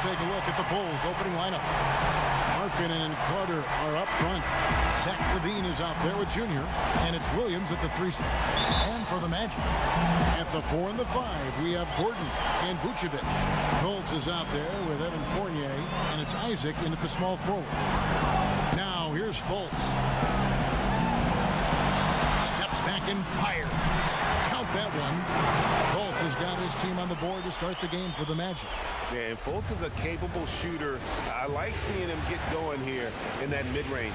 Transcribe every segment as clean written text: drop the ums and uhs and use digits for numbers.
Let's take a look at the Bulls opening lineup. Markin and Carter are up front. Zach LaVine is out there with Junior. And it's Williams at the 3 spot. And for the Magic, at the 4 and the 5, we have Gordon and Vucevic. Fultz is out there with Evan Fournier. And it's Isaac in at the small forward. Now here's Fultz. Steps back and fires. Count that one. Fultz has got his team on the board to start the game for the Magic. Yeah, and Fultz is a capable shooter. I like seeing him get going here in that mid-range.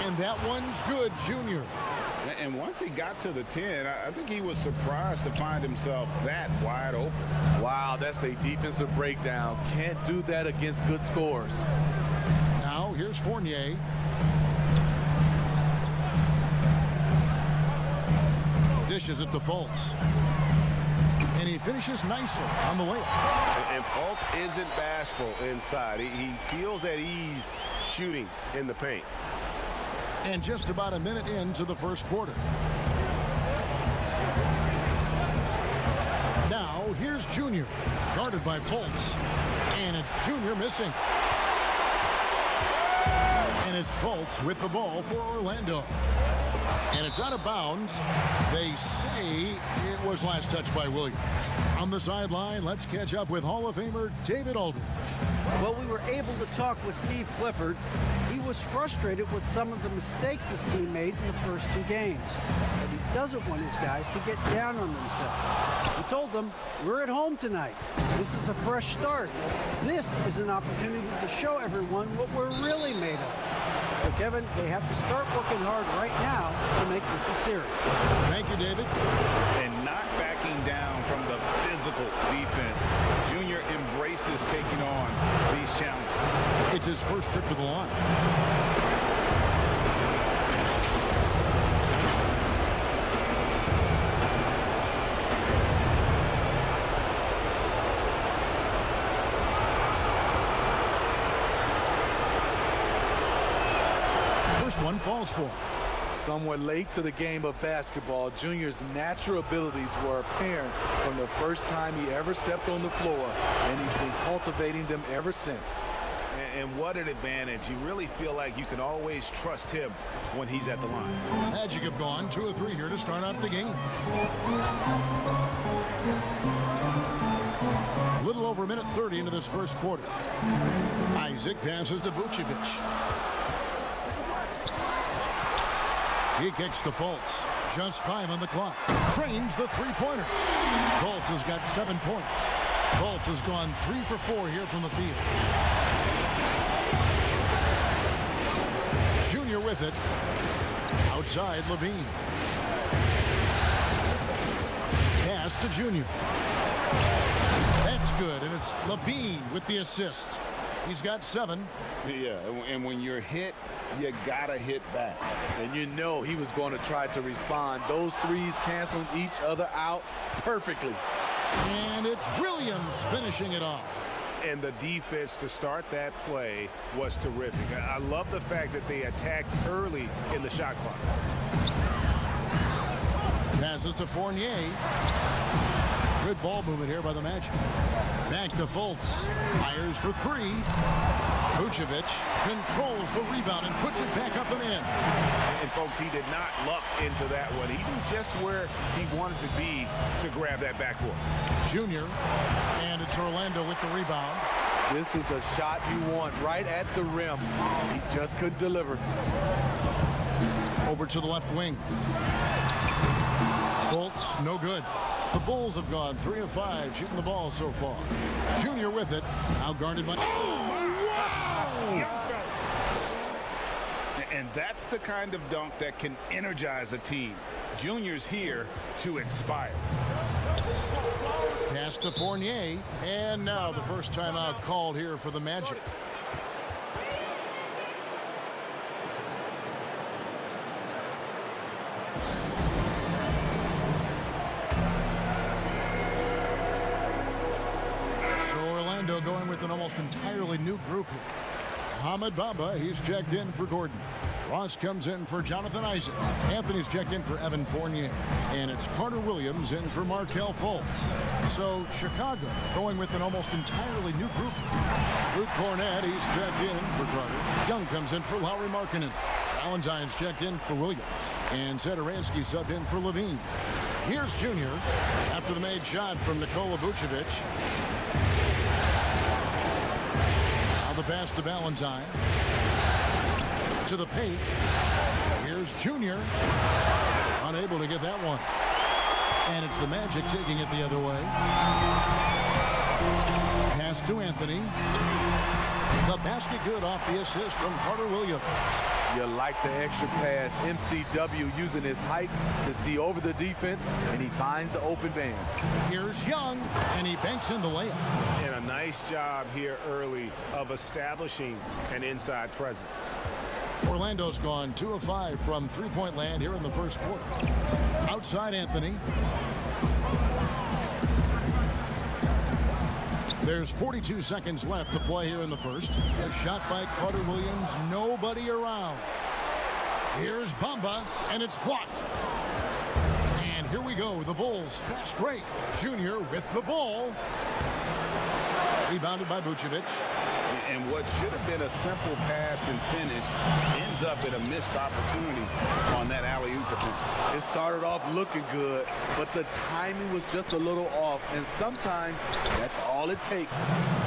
And that one's good, Junior. And once he got to the 10, I think he was surprised to find himself that wide open. Wow, that's a defensive breakdown. Can't do that against good scores. Now here's Fournier. Dishes it to Fultz. And he finishes nicely on the layup. And Fultz isn't bashful inside. He feels at ease shooting in the paint. And just about a minute into the first quarter. Now here's Junior, guarded by Fultz. And it's Junior missing. And it's Fultz with the ball for Orlando. And it's out of bounds. They say it was last touched by Williams. On the sideline, let's catch up with Hall of Famer David Aldridge. Well, we were able to talk with Steve Clifford. He was frustrated with some of the mistakes his team made in the first 2 games. But he doesn't want his guys to get down on themselves. He told them, we're at home tonight. This is a fresh start. This is an opportunity to show everyone what we're really made of. So, Kevin, they have to start working hard right now to make this a series. Thank you, David. And not backing down from the physical defense. Junior embraces taking on these challenges. It's his first trip to the line. One falls for him. Somewhat late to the game of basketball, Junior's natural abilities were apparent from the first time he ever stepped on the floor, and he's been cultivating them ever since. And what an advantage. You really feel like you can always trust him when he's at the line. Magic have gone 2 of 3 here to start out the game. A little over a minute 30 into this first quarter. Isaac passes to Vucevic. He kicks to Fultz. Just 5 on the clock. Trains the 3-pointer. Fultz has got 7 points. Fultz has gone 3 for 4 here from the field. Junior with it. Outside, LaVine. Pass to Junior. That's good, and it's LaVine with the assist. He's got 7. Yeah, and when you're hit, you gotta hit back. And you know he was going to try to respond. Those threes canceling each other out perfectly. And it's Williams finishing it off. And the defense to start that play was terrific. I love the fact that they attacked early in the shot clock. Passes to Fournier. Good ball movement here by the Magic. Back to Fultz. Fires for 3. Vucevic controls the rebound and puts it back up and in. And folks, he did not luck into that one. He knew just where he wanted to be to grab that backboard. Junior, and it's Orlando with the rebound. This is the shot you want, right at the rim. He just couldn't deliver. Over to the left wing. Fultz, no good. The Bulls have gone 3 of 5 shooting the ball so far. Junior with it. Now guarded by... And that's the kind of dunk that can energize a team. Junior's here to inspire. Pass to Fournier. And now the first timeout called here for the Magic. So Orlando going with an almost entirely new group here. Ahmed Bamba, he's checked in for Gordon. Ross comes in for Jonathan Isaac. Anthony's checked in for Evan Fournier. And it's Carter Williams in for Markelle Fultz. So Chicago going with an almost entirely new group. Luke Cornett, he's checked in for Carter. Young comes in for Lauri Markkanen. Valentine's checked in for Williams. And Satoransky subbed in for Levine. Here's Junior after the made shot from Nikola Vucevic. Now the pass to Valentine. To the paint. Here's Junior. Unable to get that one. And it's the Magic taking it the other way. Pass to Anthony. The basket good off the assist from Carter Williams. You like the extra pass. MCW using his height to see over the defense, and he finds the open man. Here's Young, and he banks in the layup. And a nice job here early of establishing an inside presence. Orlando's gone 2 of 5 from three-point land here in the first quarter. Outside Anthony. There's 42 seconds left to play here in the first. A shot by Carter Williams. Nobody around. Here's Bamba, and it's blocked. And here we go. The Bulls fast break. Junior with the ball. Rebounded by Vucevic. And what should have been a simple pass and finish ends up in a missed opportunity on that alley-oop attempt. It started off looking good, but the timing was just a little off, and sometimes that's all it takes.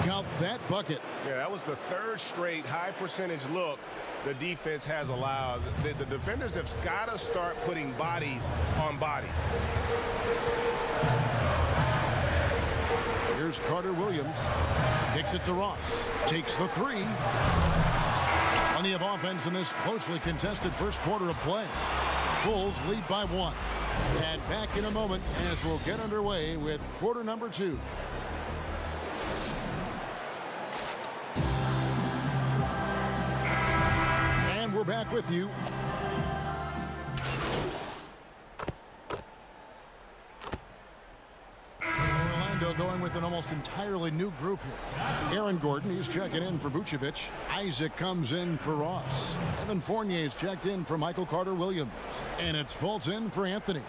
Count that bucket. Yeah, that was the third straight high percentage look the defense has allowed. The defenders have got to start putting bodies on bodies. Here's Carter Williams. Kicks it to Ross. Takes the three. Plenty of offense in this closely contested first quarter of play. Bulls lead by 1. And back in a moment as we'll get underway with quarter number 2. And we're back with you. Going with an almost entirely new group here. Aaron Gordon, he's checking in for Vucevic. Isaac comes in for Ross. Evan Fournier's checked in for Michael Carter Williams. And it's Fultz in for Anthony.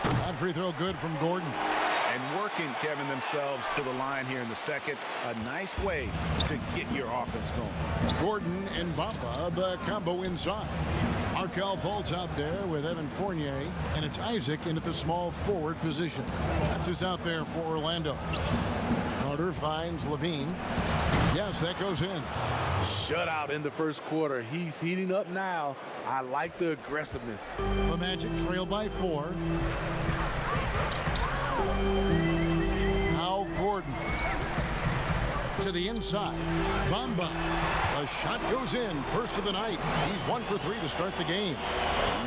That free throw good from Gordon. And working, Kevin, themselves to the line here in the second. A nice way to get your offense going. Gordon and Bamba, the combo inside. Markelle Fultz out there with Evan Fournier, and it's Isaac in at the small forward position. That's who's out there for Orlando. Carter finds Levine. Yes, that goes in. Shutout in the first quarter. He's heating up now. I like the aggressiveness. The Magic trail by 4. Now Gordon to the inside. Bamba. The shot goes in. First of the night. He's 1 for 3 to start the game.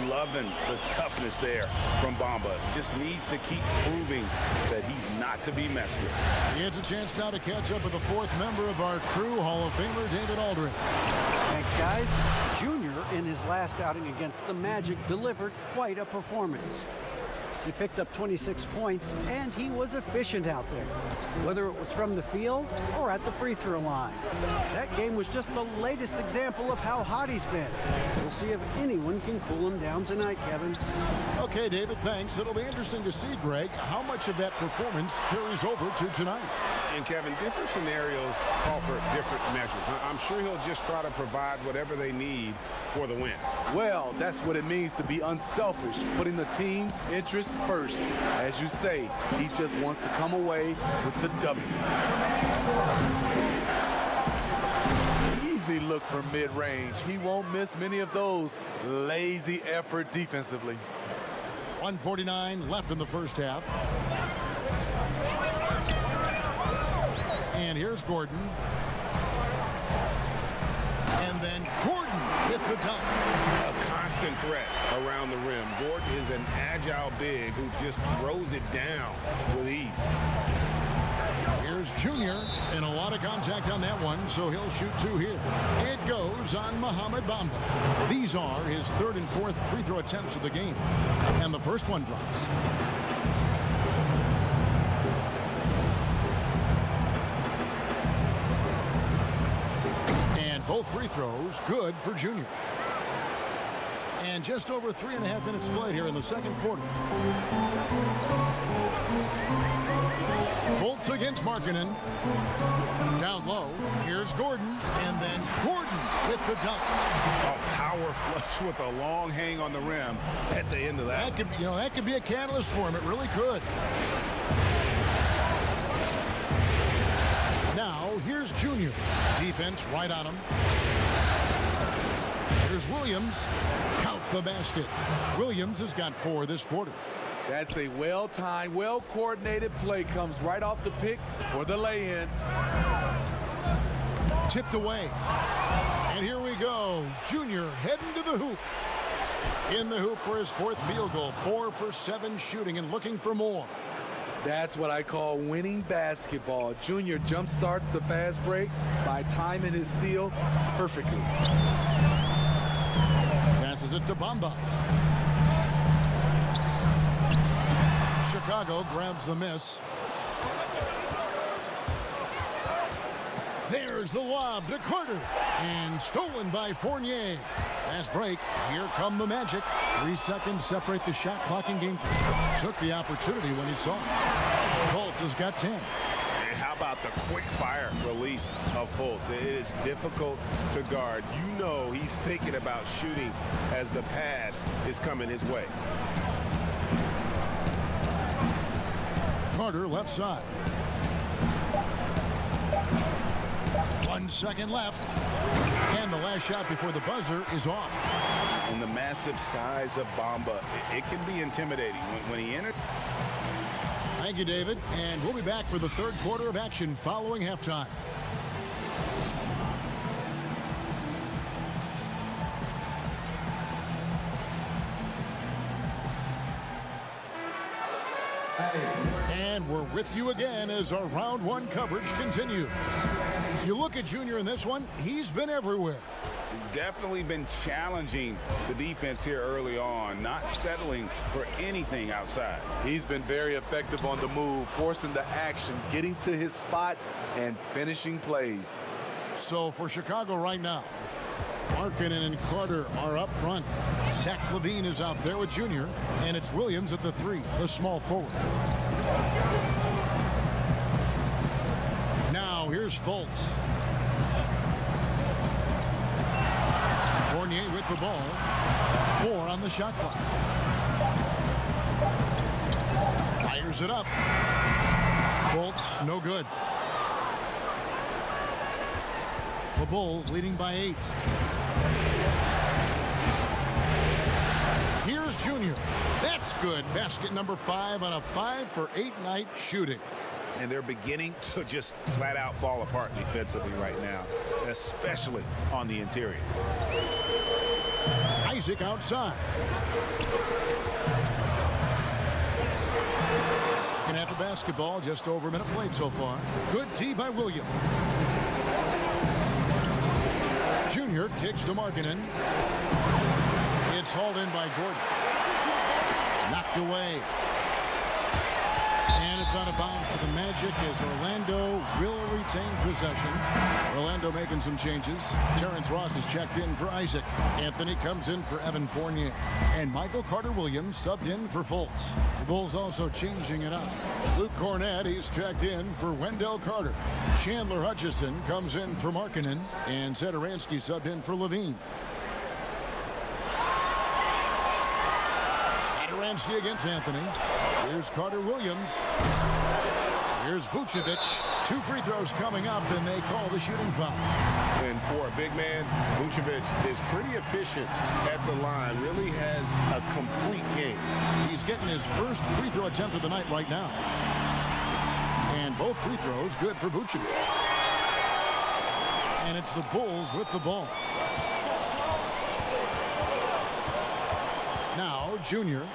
Loving the toughness there from Bamba. Just needs to keep proving that he's not to be messed with. He has a chance now to catch up with the 4th member of our crew, Hall of Famer David Aldridge. Thanks, guys. Junior, in his last outing against the Magic, delivered quite a performance. He picked up 26 points, and he was efficient out there, whether it was from the field or at the free throw line. That game was just the latest example of how hot he's been. We'll see if anyone can cool him down tonight, Kevin. Okay, David, thanks. It'll be interesting to see, Greg, how much of that performance carries over to tonight. And, Kevin, different scenarios call for different measures. I'm sure he'll just try to provide whatever they need for the win. Well, that's what it means to be unselfish, putting the team's interests first. As you say, he just wants to come away with the W. Easy look from mid-range. He won't miss many of those. Lazy effort defensively. 1:49 left in the first half. And here's Gordon. And then Gordon with the dunk. A constant threat around the rim. Gordon is an agile big who just throws it down with ease. Here's Junior, and a lot of contact on that one, so he'll shoot 2 here. It goes on Mohamed Bamba. These are his 3rd and 4th free throw attempts of the game. And the first one drops. Both free throws good for Junior. And just over 3.5 minutes played here in the second quarter. Fultz against Markkanen. Down low. Here's Gordon. And then Gordon with the dunk. A power flush with a long hang on the rim at the end of that. That could be a catalyst for him. It really could. Now, here's Junior. Defense right on him. Here's Williams. Count the basket. Williams has got 4 this quarter. That's a well-timed, well-coordinated play. Comes right off the pick for the lay-in. Tipped away. And here we go. Junior heading to the hoop. In the hoop for his 4th field goal. 4 for 7 shooting and looking for more. That's what I call winning basketball. Junior jump starts the fast break by timing his steal perfectly. Passes it to Bamba. Chicago grabs the miss. There's the lob to Carter. And stolen by Fournier. Fast break. Here come the Magic. 3 seconds separate the shot clock and game clock. Took the opportunity when he saw it. Fultz has got 10. And how about the quick fire release of Fultz? It is difficult to guard. You know he's thinking about shooting as the pass is coming his way. Carter left side. 1 second left. And the last shot before the buzzer is off. And the massive size of Bamba, it can be intimidating when he enters. Thank you, David. And we'll be back for the third quarter of action following halftime. And we're with you again as our round 1 coverage continues. You look at Junior in this one, he's been everywhere. Definitely been challenging the defense here early on, not settling for anything outside. He's been very effective on the move, forcing the action, getting to his spots, and finishing plays. So for Chicago right now, Markkanen and Carter are up front. Zach LaVine is out there with Junior, and it's Williams at the 3, the small forward. Now here's Fultz. Fournier with the ball. 4 on the shot clock. Fires it up. Fultz, no good. The Bulls leading by 8. Here's Junior. That's good. Basket number 5 on a 5 for 8 night shooting. And they're beginning to just flat out fall apart defensively right now, especially on the interior. Isaac outside. Second half of basketball, just over a minute played so far. Good tee by Williams. Junior kicks to Markkanen. It's hauled in by Gordon. Knocked away. And it's out of bounds to the Magic as Orlando will retain possession. Orlando making some changes. Terrence Ross is checked in for Isaac. Anthony comes in for Evan Fournier. And Michael Carter-Williams subbed in for Fultz. The Bulls also changing it up. Luke Cornett, he's checked in for Wendell Carter. Chandler Hutchison comes in for Markkanen. And Satoransky subbed in for LaVine. Satoransky against Anthony. Here's Carter-Williams. Here's Vucevic. 2 free throws coming up, and they call the shooting foul. And for a big man, Vucevic is pretty efficient at the line. Really has a complete game. He's getting his first free throw attempt of the night right now. And both free throws good for Vucevic. And it's the Bulls with the ball. Now, Junior.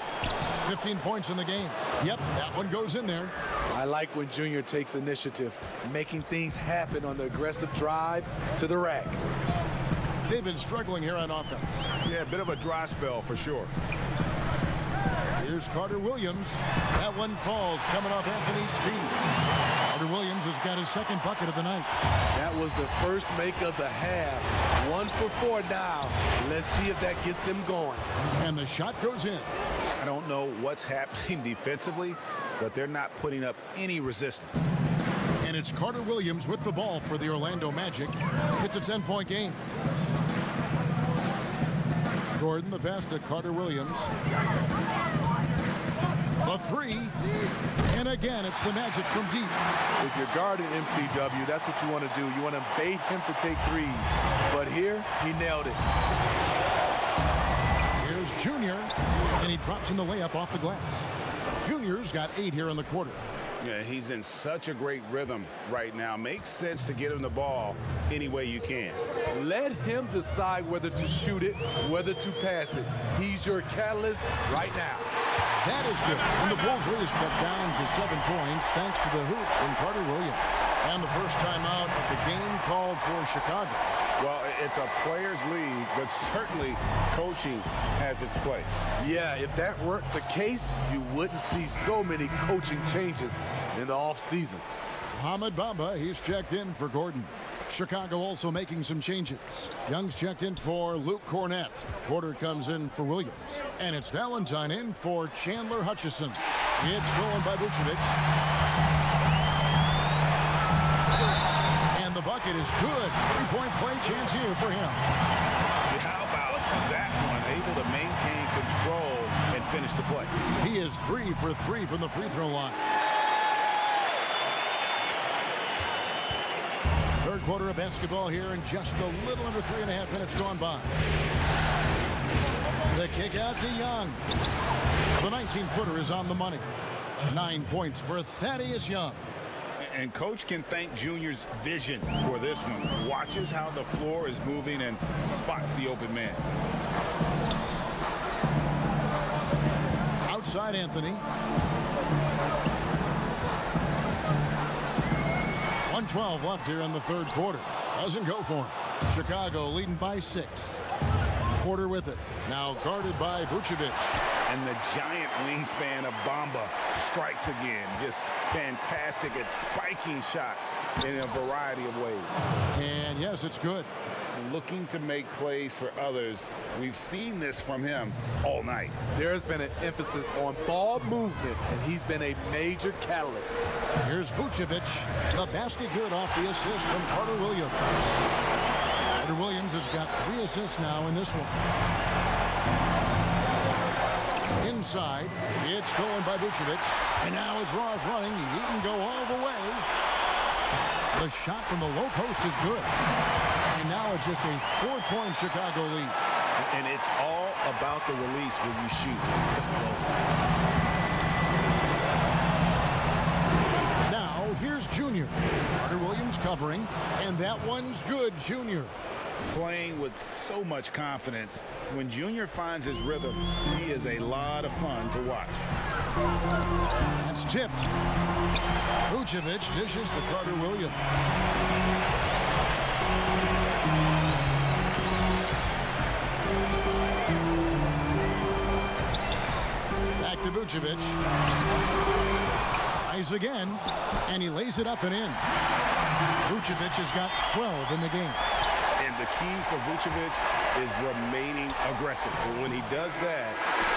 15 points in the game. Yep, that one goes in there. I like when Junior takes initiative, making things happen on the aggressive drive to the rack. They've been struggling here on offense. Yeah, a bit of a dry spell for sure. Here's Carter-Williams. That one falls coming off Anthony's feet. Carter-Williams has got his second bucket of the night. That was the first make of the half. 1 for 4 now. Let's see if that gets them going. And the shot goes in. I don't know what's happening defensively, but they're not putting up any resistance. And it's Carter Williams with the ball for the Orlando Magic. It's a 10-point game. Gordon, the pass to Carter Williams. The three. And again, it's the Magic from deep. If you're guarding MCW, that's what you want to do. You want to bait him to take threes. But here, he nailed it. Here's Junior, and he drops in the layup off the glass. Junior's got 8 here in the quarter. Yeah, he's in such a great rhythm right now. Makes sense to get him the ball any way you can. Let him decide whether to shoot it, whether to pass it. He's your catalyst right now. That is good. And the Bulls lead is cut down to 7 points thanks to the hoop from Carter Williams. And the first timeout of the game called for Chicago. Well, it's a players' league, but certainly coaching has its place. Yeah, if that weren't the case, you wouldn't see so many coaching changes in the offseason. Mohamed Bamba, he's checked in for Gordon. Chicago also making some changes. Young's checked in for Luke Cornett. Porter comes in for Williams. And it's Valentine in for Chandler Hutchison. It's stolen by Vucevic. And the bucket is good. 3-point play chance here for him. How about that one? Able to maintain control and finish the play. He is 3 for 3 from the free throw line. Third quarter of basketball here, and just a little under 3.5 minutes gone by. The kick out to Young. The 19-footer is on the money. 9 points for Thaddeus Young. And Coach can thank Junior's vision for this one. Watches how the floor is moving and spots the open man. Outside Anthony. 1:12 left here in the third quarter. Doesn't go for him. Chicago leading by 6. Porter with it. Now guarded by Vucevic. And the giant wingspan of Bamba strikes again. Just fantastic at spiking shots in a variety of ways. And yes, it's good. Looking to make plays for others. We've seen this from him all night. There's been an emphasis on ball movement, and he's been a major catalyst. Here's Vucevic. The basket good off the assist from Carter Williams. Carter Williams has got 3 assists now in this one. Inside, it's stolen by Vucevic. And now it's Ross running. He can go all the way. The shot from the low post is good. And now it's just a 4-point Chicago lead. And it's all about the release when you shoot the flow. Now, here's Junior. Carter Williams covering, and that one's good, Junior. Playing with so much confidence. When Junior finds his rhythm, he is a lot of fun to watch. That's tipped. Vucevic dishes to Carter Williams. Back to Vucevic. Tries again, and he lays it up and in. Vucevic has got 12 in the game. And the key for Vucevic is remaining aggressive. And when he does that,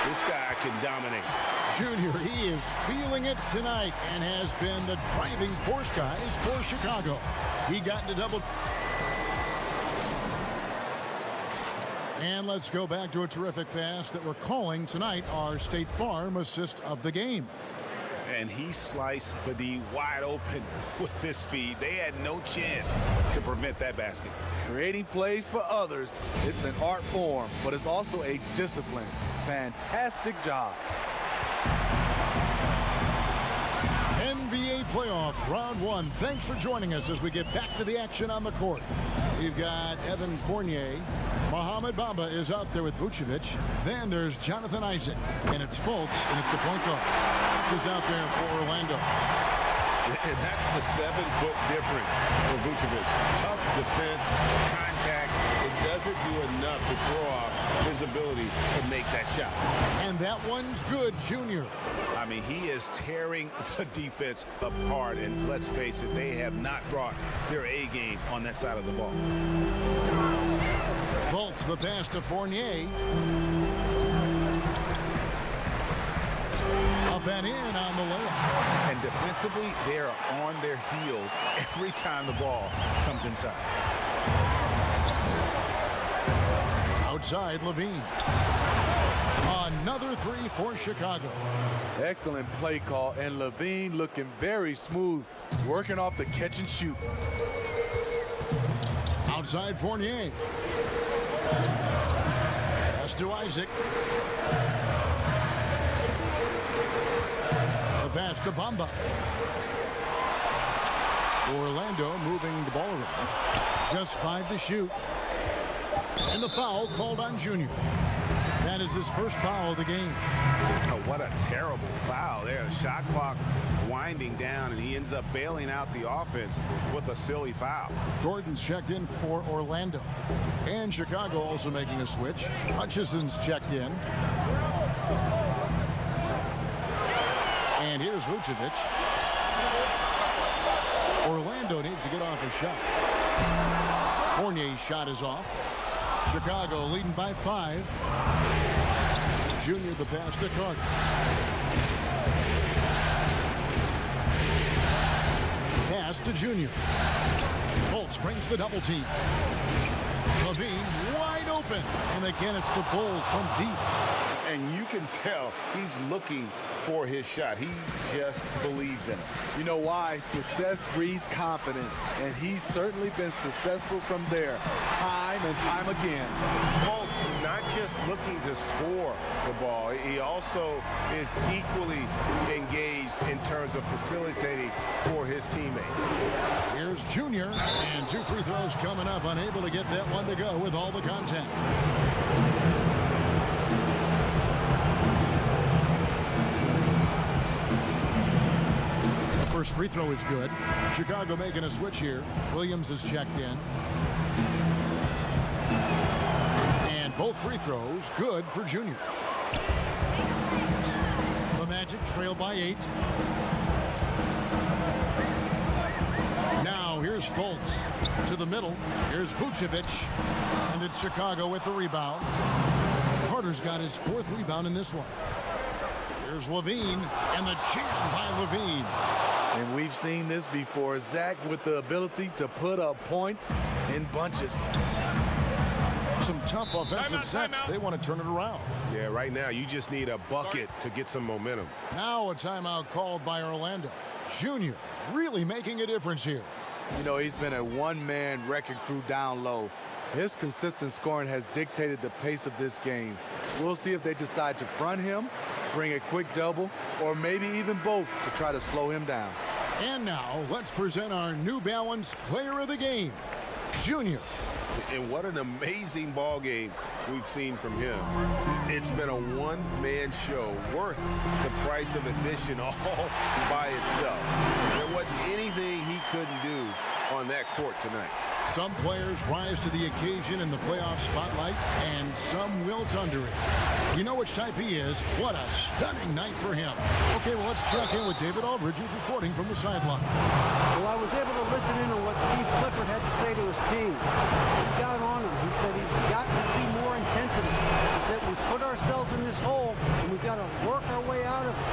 this guy can dominate. Junior, he is feeling it tonight and has been the driving force, guys, for Chicago. He got into double. And let's go back to a terrific pass that we're calling tonight our State Farm assist of the game. And he sliced the D wide open with this feed. They had no chance to prevent that basket. Creating plays for others, it's an art form, but it's also a discipline. Fantastic job. NBA playoff round 1. Thanks for joining us as we get back to the action on the court. We've got Evan Fournier. Mohamed Bamba is out there with Vucevic. Then there's Jonathan Isaac. And it's Fultz and it's the point guard. Fultz is out there for Orlando. And that's the 7-foot difference for Vucevic. Tough defense, contact. It doesn't do enough to throw off his ability to make that shot. And that one's good, Junior. I mean, he is tearing the defense apart. And let's face it, they have not brought their A game on that side of the ball. Fultz, the pass to Fournier. Up and in on the layup. And defensively, they are on their heels every time the ball comes inside. Outside, Levine. Another three for Chicago. Excellent play call, and Levine looking very smooth, working off the catch and shoot. Outside, Fournier. Pass to Isaac. The pass to Bamba. Orlando moving the ball around. Just 5 to shoot. And the foul called on Junior. That is his first foul of the game. Oh, what a terrible foul there. The shot clock winding down, and he ends up bailing out the offense with a silly foul. Gordon's checked in for Orlando. And Chicago also making a switch. Hutchison's checked in. And here's Vucevic. Orlando needs to get off a shot. Fournier's shot is off. Chicago leading by 5. Junior the pass to Carter. Pass to Junior. Fultz brings the double team. Levine wide open. And again, it's the Bulls from deep. And you can tell he's looking for his shot. He just believes in it. You know why? Success breeds confidence, and he's certainly been successful from there, time and time again. Fultz not just looking to score the ball, he also is equally engaged in terms of facilitating for his teammates. Here's Junior, and 2 free throws coming up, unable to get that one to go with all the contact. First free throw is good. Chicago making a switch here. Williams is checked in. And both free throws good for Junior. The Magic trail by 8. Now here's Fultz to the middle. Here's Vucevic. And it's Chicago with the rebound. Carter's got his 4th rebound in this one. Here's Levine, and the jam by Levine. And we've seen this before. Zach with the ability to put up points in bunches. Some tough offensive sets. They want to turn it around. Yeah, right now you just need a bucket to get some momentum. Now a timeout called by Orlando. Junior really making a difference here. You know, he's been a one-man wrecking crew down low. His consistent scoring has dictated the pace of this game. We'll see if they decide to front him, bring a quick double, or maybe even both to try to slow him down. And now let's present our New Balance Player of the Game, Junior. And what an amazing ball game we've seen from him. It's been a one-man show worth the price of admission all by itself. There wasn't anything he couldn't do on that court tonight. Some players rise to the occasion in the playoff spotlight, and some wilt under it. You know which type he is. What a stunning night for him. Okay, well, let's check in with David Aldridge, who's reporting from the sideline. Well, I was able to listen in on what Steve Clifford had to say to his team. He got on him. He said he's got to see more intensity. He said we put ourselves in this hole, and we've got to work our way out of it.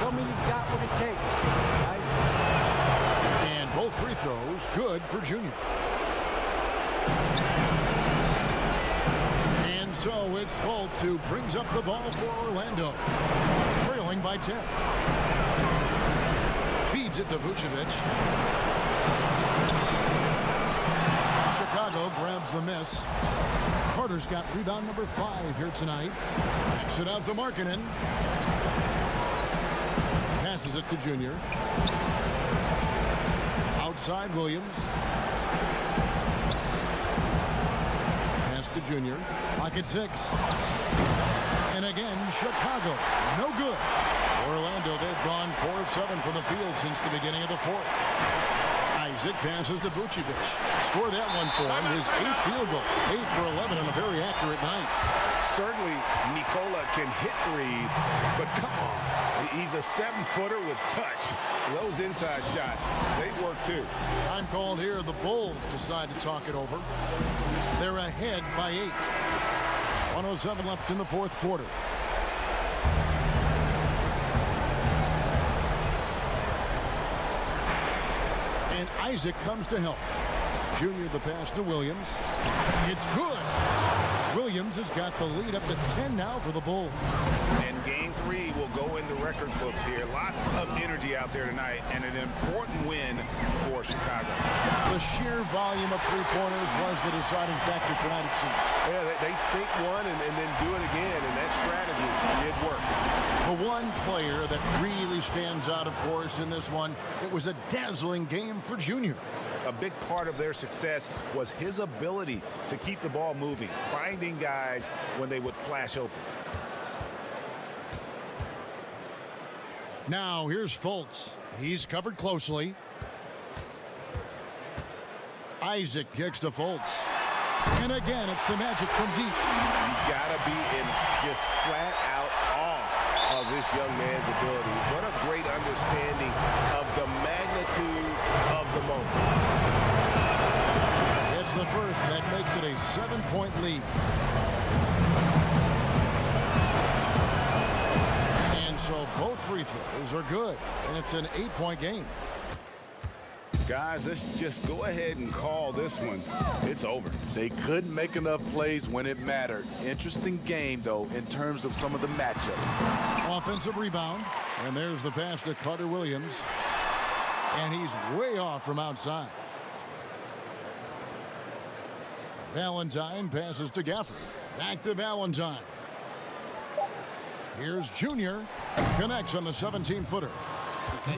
Tell me you've got what it takes, guys. And both free throws good for Junior. And so it's Fultz who brings up the ball for Orlando, trailing by 10. Feeds it to Vucevic. Chicago grabs the miss. Carter's got rebound number 5 here tonight. Backs it out to Markkanen. Passes it to Junior. Outside Williams. To Junior. Pocket 6. And again, Chicago. No good. Orlando, they've gone 4 of 7 from the field since the beginning of the 4th. Isaac passes to Vucevic. Score that one for him. His 8th field goal. 8 for 11 on a very accurate night. Certainly, Nikola can hit threes, but come on. He's a 7-footer with touch. Those inside shots, they work too. Time called here. The Bulls decide to talk it over. They're ahead by 8. 1:07 left in the fourth quarter. And Isaac comes to help. Junior the pass to Williams. It's good. Williams has got the lead up to 10 now for the Bulls. And game 3 will go in the record books here. Lots of energy out there tonight and an important win for Chicago. The sheer volume of three-pointers was the deciding factor tonight, it seemed. Yeah, they sink one and then do it again, and that strategy did work. The one player that really stands out, of course, in this one, it was a dazzling game for Junior. A big part of their success was his ability to keep the ball moving, finding guys when they would flash open. Now here's Fultz. He's covered closely. Isaac kicks to Fultz. And again, it's the Magic from deep. You gotta be in just flat out awe of this young man's ability. What a great understanding of the magnitude of the moment. It's the first, and that makes it a 7-point lead. And so both free throws are good, and it's an 8-point game. Guys, let's just go ahead and call this one. It's over. They couldn't make enough plays when it mattered. Interesting game, though, in terms of some of the matchups. Offensive rebound, and there's the pass to Carter Williams. And he's way off from outside. Valentine passes to Gafford. Back to Valentine. Here's Junior. Connects on the 17-footer.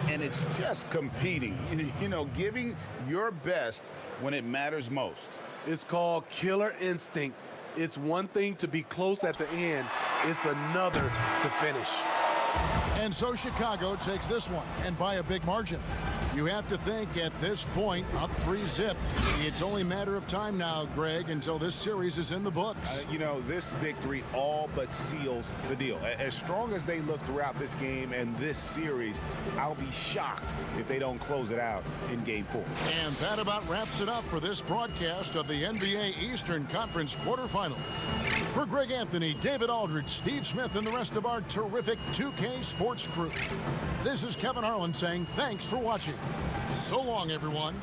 And it's just competing, you know, giving your best when it matters most. It's called killer instinct. It's one thing to be close at the end. It's another to finish. And so Chicago takes this one, and by a big margin. You have to think at this point, up 3-zip. It's only a matter of time now, Greg, until this series is in the books. You know, this victory all but seals the deal. As strong as they look throughout this game and this series, I'll be shocked if they don't close it out in Game 4. And that about wraps it up for this broadcast of the NBA Eastern Conference quarterfinals. For Greg Anthony, David Aldridge, Steve Smith, and the rest of our terrific 2K Sports crew, this is Kevin Harlan saying thanks for watching. So long, everyone.